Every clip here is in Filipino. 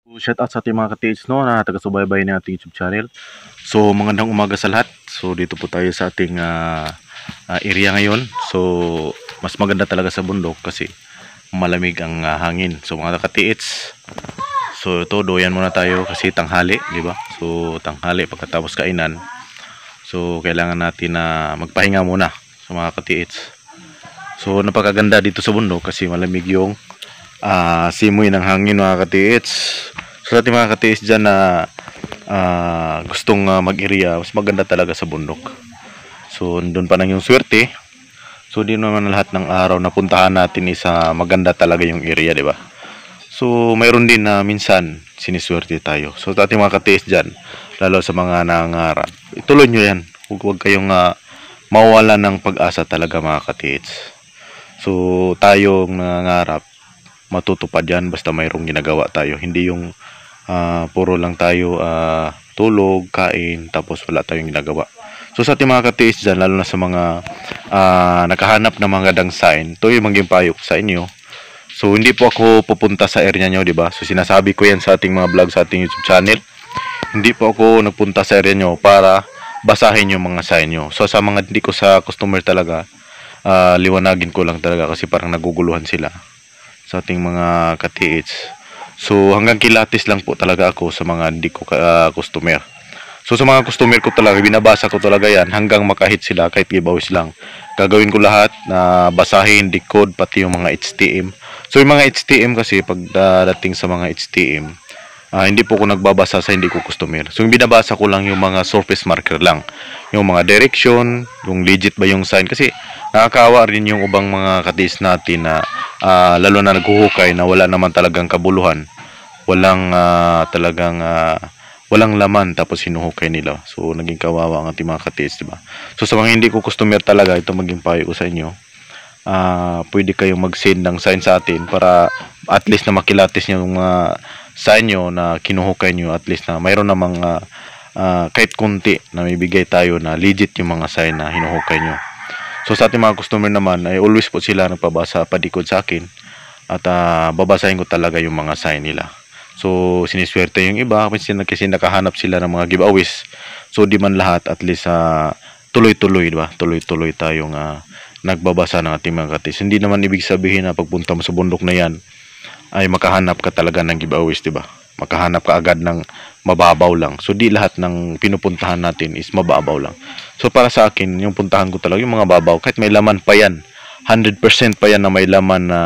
Shout out sa ating mga ka-TH no, na taga-subaybay ng ating YouTube channel. So, magandang umaga sa lahat. So, dito po tayo sa ating area ngayon. So, mas maganda talaga sa bundok kasi malamig ang hangin. So, mga ka-TH, so ito, doyan muna tayo kasi tanghali, di ba? So, tanghali pagkatapos kainan. So, kailangan natin na magpahinga muna sa mga ka-TH. So, napakaganda dito sa bundok kasi malamig yung simoy ng hangin mga ka-TH. So sa ating mga ka-TH dyan na gustong mag-area, mas maganda talaga sa bundok. So doon pa nang yung swerte. So di naman lahat ng araw na puntahan natin isa maganda talaga yung area, di ba? So mayroon din na minsan siniswerte tayo. So sa ating mga ka-TH dyan, lalo sa mga nangangarap, ituloy nyo yan. Huwag kayong mawala ng pag-asa talaga mga ka-TH. So tayong nangangarap, matutupad yan basta mayroong ginagawa tayo, hindi yung puro lang tayo tulog, kain, tapos wala tayong ginagawa. So sa ating mga ka-TH dyan, lalo na sa mga nakahanap ng mga magandang sign, ito yung maging payo ko sa inyo. So hindi po ako pupunta sa area nyo, diba? So sinasabi ko yan sa ating mga vlog sa ating YouTube channel. Hindi po ako nagpunta sa area nyo para basahin yung mga sign nyo. So sa mga hindi ko sa customer talaga, liwanagin ko lang talaga kasi parang naguguluhan sila sa ating mga ka-TH. So hanggang kilatis lang po talaga ako sa mga hindi ko customer. So sa mga customer ko talaga, binabasa ko talaga yan hanggang makahit sila kahit giveaways lang. Gagawin ko lahat na basahin, decode, pati yung mga HTM. So yung mga HTM kasi pag dating sa mga HTM, hindi po ako nagbabasa sa hindi ko customer. So yung binabasa ko lang yung mga surface marker lang. Yung mga direction, yung legit ba yung sign. Kasi nakakawa rin yung ubang mga katis natin na lalo na naghuhukay na wala naman talagang kabuluhan. Walang walang laman tapos hinuhukay nila. So naging kawawa ang ating mga katis, diba? So sa mga hindi ko customer talaga, ito maging payo ko sa inyo. Pwede kayong mag-send ng sign sa atin para at least na makilatis nyo yung mga sign nyo na kinuhukay nyo, at least na mayroon namang kahit kunti na may bigay tayo na legit yung mga sign na hinuhukay nyo. So sa ating mga customer naman ay always po sila nagpabasa padikod sa akin at babasahin ko talaga yung mga sign nila. So siniswerte yung iba kasi nakahanap sila ng mga giveaways. So di man lahat, at least tuloy-tuloy, diba? Tuloy-tuloy tayong nagbabasa ng ating mga katis. Hindi naman ibig sabihin na pagpunta mo sa bundok na yan ay makahanap ka talaga ng giveaways, diba? Makahanap ka agad ng mababaw lang. So di lahat ng pinupuntahan natin is mababaw lang. So para sa akin, yung puntahan ko talaga yung mga babaw, kahit may laman pa yan, 100% pa yan na may laman na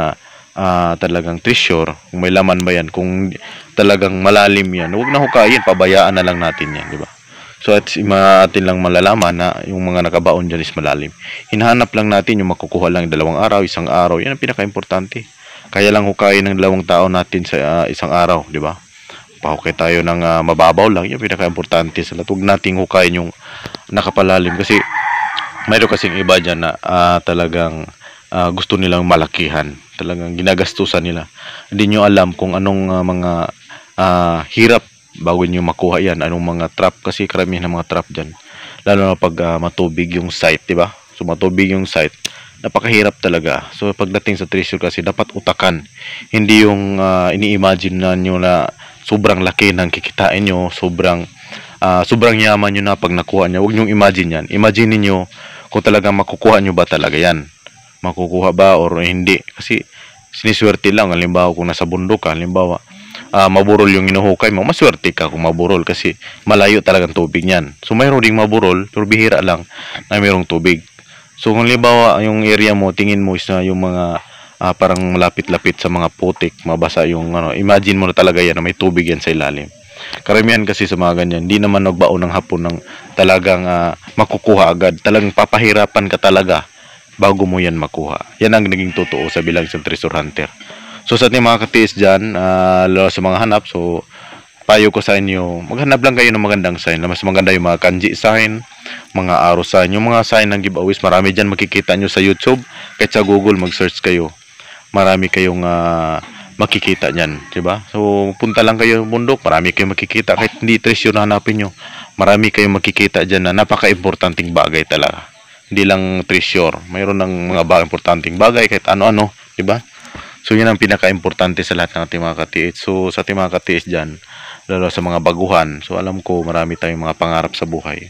talagang treasure. Kung may laman ba yan, kung talagang malalim yan, huwag na hukayin, pabayaan na lang natin yan, diba? So at atin lang malalaman na yung mga nakabaon dyan is malalim. Hinahanap lang natin yung makukuha lang 2 araw, 1 araw. Yan ang pinaka-importante. Kaya lang hukayin ng 2 tao natin sa 1 araw, di ba? Pahukay tayo ng mababaw lang. Yan pinaka-importante sa lahat. Huwag nating hukayin yung nakapalalim kasi mayroon kasing iba dyan na talagang gusto nilang malakihan. Talagang ginagastusan nila. Hindi nyo alam kung anong mga hirap bago nyo makuha yan, anong mga trap, kasi karamihan ng mga trap dyan, lalo na pag matubig yung site, diba? So matubig yung site, napakahirap talaga. So pagdating sa treasure kasi dapat utakan, hindi yung ini-imagine na nyo na sobrang laki ng kikitain nyo, sobrang yaman nyo na pag nakuha nyo. Huwag nyo imagine yan. Imagine niyo kung talagang makukuha nyo ba talaga yan, makukuha ba or hindi, kasi siniswerte lang. Halimbawa kung nasa bundok ka, halimbawa maburol yung inuhukay mo, maswerte ka kung maburol kasi malayo talagang tubig niyan. So mayroon ding maburol, pero bihira lang na mayroong tubig. So kung halimbawa yung area mo, tingin mo is na yung mga parang lapit-lapit sa mga putik, mabasa yung imagine mo na talaga yan na may tubig yan sa ilalim. Karamihan kasi sa mga ganyan, hindi naman nagbaon ng hapon ng talagang makukuha agad. Talagang papahirapan ka talaga bago mo yan makuha. Yan ang naging totoo sa bilang isang treasure hunter. So sa ating mga ka-TH dyan, lalo sa mga hanap, so payo ko sa inyo, maghanap lang kayo ng magandang sign. Mas maganda yung mga kanji sign, mga arrow sign, yung mga sign ng giveaways. Marami dyan makikita nyo sa YouTube, kahit sa Google mag-search kayo. Marami kayong makikita dyan, diba? So punta lang kayo ng bundok, marami kayong makikita. Kahit hindi treasure na hanapin nyo, marami kayong makikita dyan na napaka-importanting bagay talaga. Hindi lang treasure, mayroon ng mga importanteng bagay kahit ano-ano, diba? So yun ang pinaka-importante sa lahat ng ating mga katiits. So sa ating mga katiits dyan, lalo sa mga baguhan, so alam ko marami tayong mga pangarap sa buhay.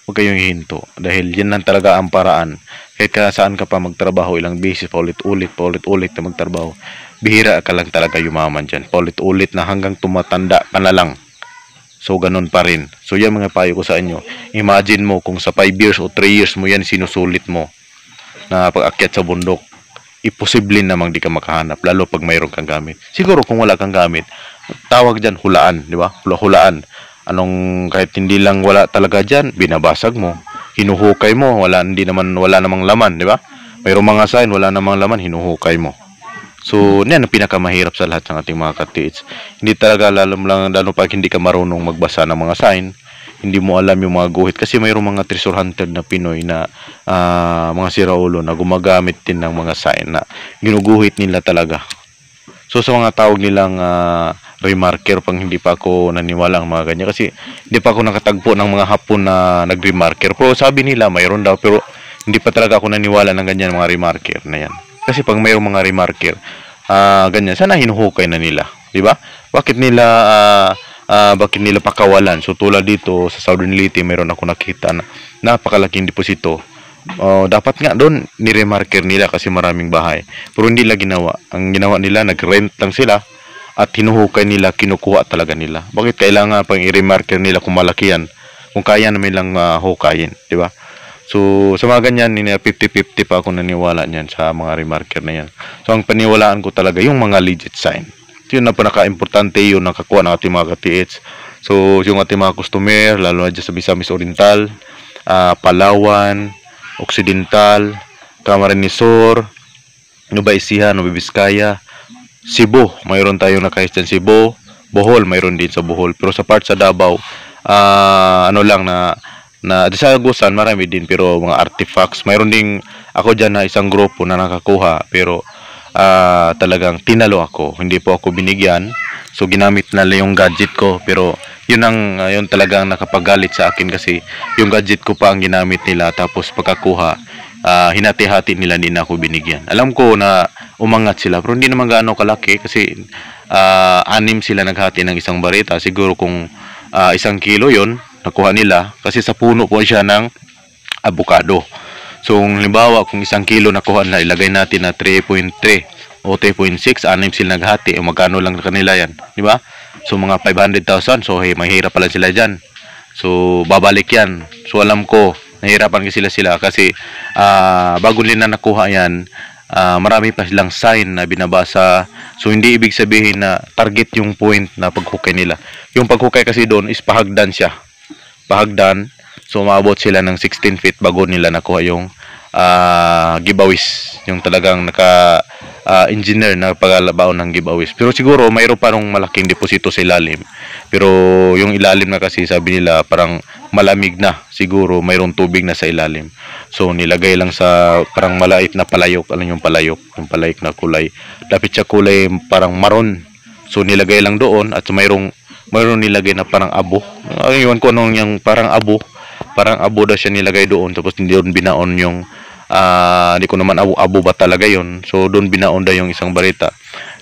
Huwag kayong hihinto dahil yan lang talaga ang paraan. Kahit saan ka pa magtrabaho, ilang beses, paulit-ulit na magtrabaho, bihira ka lang talaga yumaman dyan. Paulit-ulit na hanggang tumatanda ka na lang. So ganun pa rin. So yan mga payo ko sa inyo. Imagine mo kung sa 5 years o 3 years mo yan sinusulit mo na pag-akyat sa bundok, imposible namang di ka makahanap, lalo pag mayroon kang gamit. Siguro kung wala kang gamit, tawag dyan hulaan, di ba? Hulaan. Anong kahit hindi lang wala talaga dyan, binabasag mo, hinuhukay mo, wala namang laman, di ba? Mayroong mga sign, wala namang laman, hinuhukay mo. So, yan ang pinakamahirap sa lahat ng ating mga katiits. Hindi talaga lalo pag hindi ka marunong magbasa ng mga sign, hindi mo alam yung mga guhit kasi mayroong mga treasure hunter na Pinoy na mga siraulo na gumagamit din ng mga sign na ginuguhit nila talaga. So sa mga tawag nilang remarker, pang hindi pa ako naniwala ang mga ganyan kasi hindi pa ako nakatagpo ng mga Hapon na nag-remarker. Pero sabi nila mayroon daw, pero hindi pa talaga ako naniwala ng ganyan mga remarker na yan. Kasi pag mayroong mga remarker, ganyan, sana hinuhukay na nila, di ba? Bakit nila pakawalan? So tulad dito sa Southern Leyte, mayroon ako nakita na napakalaking deposito. Dapat nga doon ni-remarker nila kasi maraming bahay. Pero hindi nila ginawa. Ang ginawa nila, nag-rent lang sila at hinuhukay nila, kinukuha talaga nila. Bakit kailangan pang i-remarker nila kung malaki yan? Kung kaya naman lang hukayin, di ba? So, sa mga ganyan, 50-50 pa ako naniwala niyan sa mga remarker na yan. So, ang paniwalaan ko talaga yung mga legit sign. So, yun na pinaka-importante yun nakakuha ng ating mga katiits. So, yung ating mga customer, lalo na dyan sa Misamis Oriental, Palawan, Occidental, Camarines Sur, Nueva Ecija, Nueva Vizcaya, Cebu, mayroon tayong nakahis dyan Cebu, Bohol, mayroon din sa Bohol. Pero sa part sa Davao, sa Agusan marami din pero mga artifacts. Mayroon ding ako dyan na isang grupo na nakakuha pero talagang tinalo ako. Hindi po ako binigyan. So ginamit na lang yung gadget ko pero yun talagang nakapagalit sa akin kasi yung gadget ko pa ang ginamit nila tapos pagkakuha hinati-hati nila din ako binigyan. Alam ko na umangat sila pero hindi naman gaano kalaki kasi 6 sila naghati ng isang barita. Siguro kung 1 kilo yon nakuha nila kasi sa puno po siya ng avocado. So halimbawa kung 1 kilo nakuha na, ilagay natin na 3.3 o 3.6, 6 sila naghati, magkano lang kanila yan, di ba? So mga 500,000. So mahirap pala sila dyan. So babalik yan. So alam ko nahirapan kasi sila kasi bago nila nakuha yan, marami pa silang sign na binabasa. So hindi ibig sabihin na target yung point na paghukay nila. Yung paghukay kasi doon is pahagdan siya. Pahagdan. So maabot sila ng 16 feet bago nila nakuha yung giveaways. Yung talagang engineer na paglabaon ng giveaways. Pero siguro mayroon parang malaking deposito sa ilalim. Pero yung ilalim na kasi sabi nila parang malamig na. Siguro mayroong tubig na sa ilalim. So nilagay lang sa parang malait na palayok. Alam yung palayok? Yung palayok na kulay. Lapit siya kulay parang maroon. So nilagay lang doon at mayroong nilagay na parang abo. Iwan ko anong yung parang abo. Parang abo daw siya nilagay doon. Tapos hindi doon binaon yung hindi ko naman abo ba talaga yon. So doon binaon daw yung isang barita.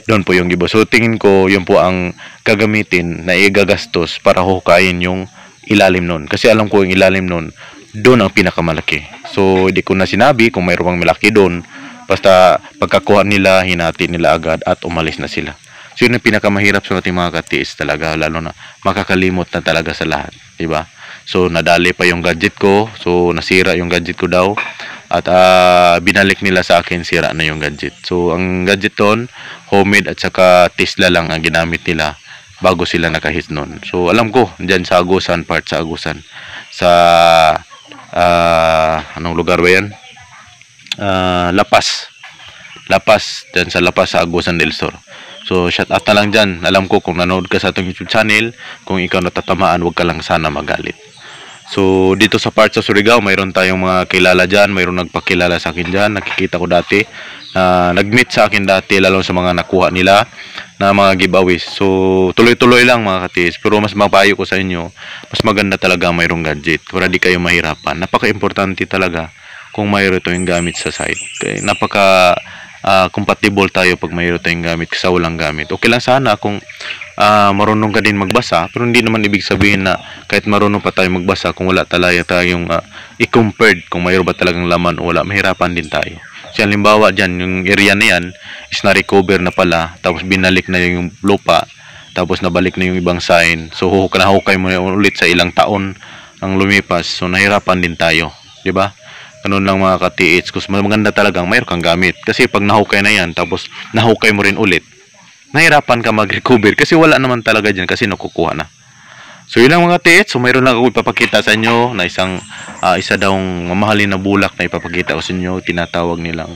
Doon po yung gibo. So tingin ko yun po ang gagamitin na igagastos para hukayin yung ilalim nun. Kasi alam ko yung ilalim nun, doon ang pinakamalaki. So hindi ko na sinabi kung mayroong malaki doon. Basta pagkakuha nila, hinati nila agad at umalis na sila. So yun ang pinakamahirap sa ating mga katiis talaga, lalo na makakalimot na talaga sa lahat, di ba? So nadali pa yung gadget ko, so nasira yung gadget ko daw at binalik nila sa akin, sira na yung gadget. So ang gadget doon, homemade at saka Tesla lang ang ginamit nila bago sila nakahit noon. So alam ko, diyan sa Agusan, part sa Agusan. Sa anong lugar ba yan? Lapas. Lapas, diyan sa Lapas sa Agusan del Sur. So shout out na lang dyan. Alam ko kung nanood ka sa itong YouTube channel, kung ikaw natatamaan, huwag ka lang sana magalit. So dito sa part sa Surigao, mayroon tayong mga kilala dyan. Mayroon nagpakilala sa akin dyan. Nakikita ko dati. Nag-meet sa akin dati, lalo sa mga nakuha nila na mga giveaways. So tuloy-tuloy lang mga katis. Pero mas mapayo ko sa inyo, mas maganda talaga mayroong gadget para di kayo mahirapan. Napaka-importante talaga kung mayroon ito yung gamit sa site. Okay? Napaka compatible tayo pag mayroon tayong gamit sa walang gamit. Okay lang sana kung marunong ka din magbasa, pero hindi naman ibig sabihin na kahit marunong pa tayo magbasa, kung wala talaga tayong i-compared kung mayroon ba talagang laman o wala, mahirapan din tayo. Kasi halimbawa dyan, yung area na yan is na-recover na pala, tapos binalik na yung lupa, tapos nabalik na yung ibang sign. So nahukay mo na ulit sa ilang taon ang lumipas, so nahirapan din tayo, di ba? Ganun lang mga ka-TH, kasi maganda talagang mayroon kang gamit. Kasi pag nahukay na yan, tapos nahukay mo rin ulit, nahirapan ka mag-recover kasi wala naman talaga dyan kasi nakukuha na. So yun lang mga TH, so mayroon lang ako ipapakita sa inyo na isa daw mamahalin na bulak na ipapakita ko sa inyo. Tinatawag nilang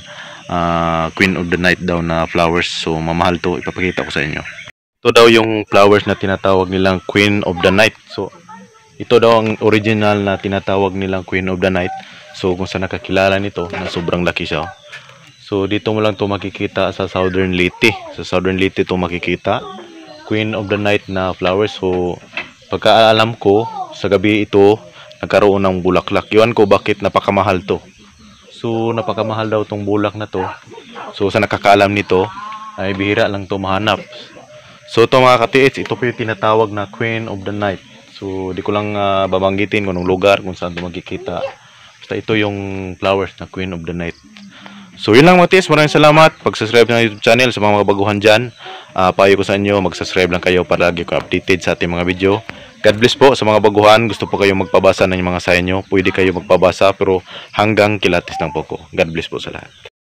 Queen of the Night daw na flowers. So mamahal to, ipapakita ko sa inyo. Ito daw yung flowers na tinatawag nilang Queen of the Night. So ito daw ang original na tinatawag nilang Queen of the Night. So kung saan nakakilala nito, na sobrang laki siya. So dito mo lang to makikita sa Southern Leyte. Sa Southern Leyte to makikita. Queen of the Night na flowers. So pagkaalam ko, sa gabi ito nagkaroon ng bulaklak. Iwan ko bakit napakamahal to. So napakamahal daw tong bulak na to. So sa nakakaalam nito ay bihira lang to mahanap. So ito mga ka-TH, ito po yung tinatawag na Queen of the Night. So di ko lang babanggitin kung anong lugar, kung saan ito magkikita. Basta ito yung flowers na Queen of the Night. So yun lang mga TH, maraming salamat. Pag-subscribe na YouTube channel sa mga baguhan dyan. Payo ko sa inyo, mag-subscribe lang kayo para lagi ko updated sa ating mga video. God bless po sa mga baguhan. Gusto po kayo magpabasa ng mga sign nyo, pwede kayo magpabasa pero hanggang kilatis lang po ko. God bless po sa lahat.